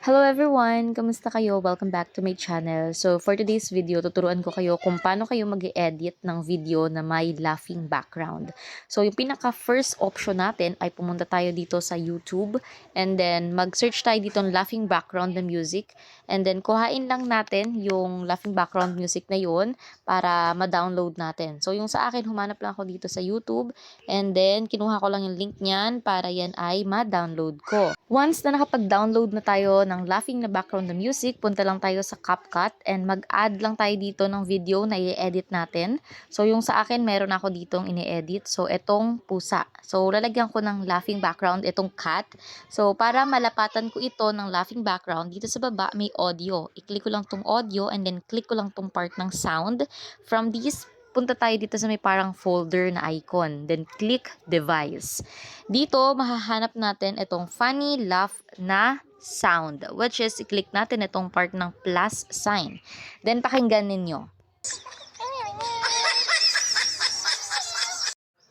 Hello everyone! Kamusta kayo? Welcome back to my channel. So for today's video, tuturuan ko kayo kung paano kayo mag-edit ng video na may laughing background. So yung pinaka first option natin ay pumunta tayo dito sa YouTube and then mag-search tayo dito ng laughing background na music and then kuhain lang natin yung laughing background music na yun para ma-download natin. So yung sa akin, humanap lang ako dito sa YouTube and then kinuha ko lang yung link niyan para yan ay ma-download ko. Once na nakapag-download na tayo ng laughing na background na music, punta lang tayo sa CapCut and mag-add lang tayo dito ng video na i-edit natin. So yung sa akin, meron ako ditong ini-edit. So etong pusa. So lalagyan ko ng laughing background itong cat. So para malapatan ko ito ng laughing background, dito sa baba may audio. I-click ko lang tong audio and then click ko lang tong part ng sound. From this, punta tayo dito sa may parang folder na icon. Then, click device. Dito, mahahanap natin itong funny laugh na sound. Which is, i-click natin itong part ng plus sign. Then, pakinggan ninyo.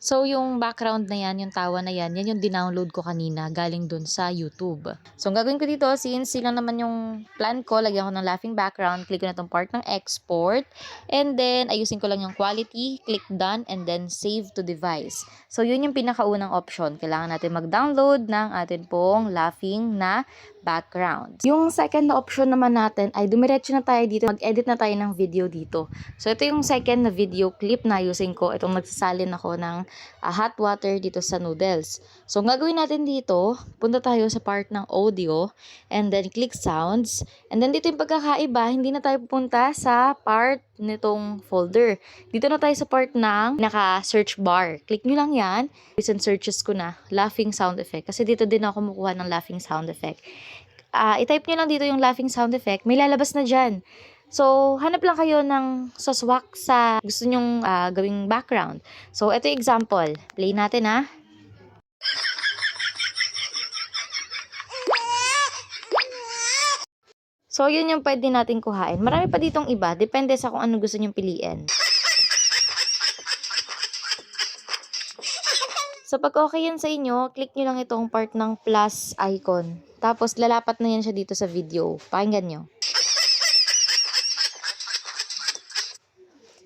So, yung background na yan, yung tawa na yan yung dinownload ko kanina galing dun sa YouTube. So, ang gagawin ko dito, since lang naman yung plan ko, lagyan ko ng laughing background, click ko na itong part ng export, and then, ayusin ko lang yung quality, click done, and then save to device. So, yun yung pinakaunang option. Kailangan natin mag-download ng atin pong laughing na background. Yung second na option naman natin ay dumiretso na tayo dito, mag-edit na tayo ng video dito. So, ito yung second na video clip na ayusin ko. Itong nagsasalin ako ng hot water dito sa noodles. So, ang gagawin natin dito, punta tayo sa part ng audio and then click sounds. And then dito yung pagkakaiba, hindi na tayo pupunta sa part nitong folder. Dito na tayo sa part ng naka-search bar. Click nyo lang yan. Recent searches ko na, laughing sound effect. Kasi dito din ako kumukuha ng laughing sound effect. I-type nyo lang dito yung laughing sound effect. May lalabas na dyan. So, hanap lang kayo ng saswak sa gusto nyong gawing background. So, ito yung example. Play natin ha. So, yun yung pwede natin kuhain. Marami pa ditong iba. Depende sa kung ano gusto nyong piliin. So, pag okay yan sa inyo, click nyo lang itong part ng plus icon. Tapos, lalapat na yan siya dito sa video. Pakinggan nyo.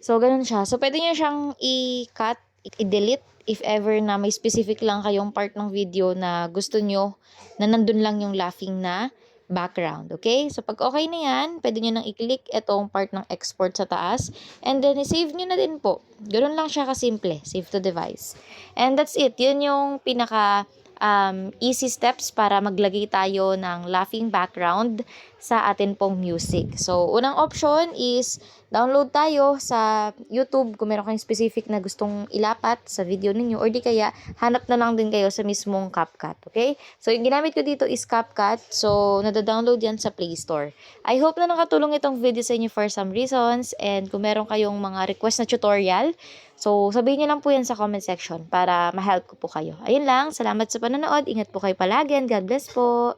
So, ganun siya. So, pwede nyo siyang i-cut, i-delete if ever na may specific lang kayong part ng video na gusto nyo na nandun lang yung laughing na background. Okay? So, pag okay na yan, pwede nyo nang i-click itong part ng export sa taas. And then, i-save nyo na din po. Ganun lang siya kasimple. Save to device. And that's it. Yun yung pinaka easy steps para maglagay tayo ng laughing background sa atin pong music. So, unang option is download tayo sa YouTube kung meron kayong specific na gustong ilapat sa video ninyo or di kaya hanap na lang din kayo sa mismong CapCut. Okay? So, yung ginamit ko dito is CapCut. So, nada-download yan sa Play Store. I hope na nakatulong itong video sa inyo for some reasons and kung meron kayong mga request na tutorial, so, sabihin nyo lang po yan sa comment section para ma-help ko po kayo. Ayun lang. Salamat sa panonood. Ingat po kayo palagi and God bless po.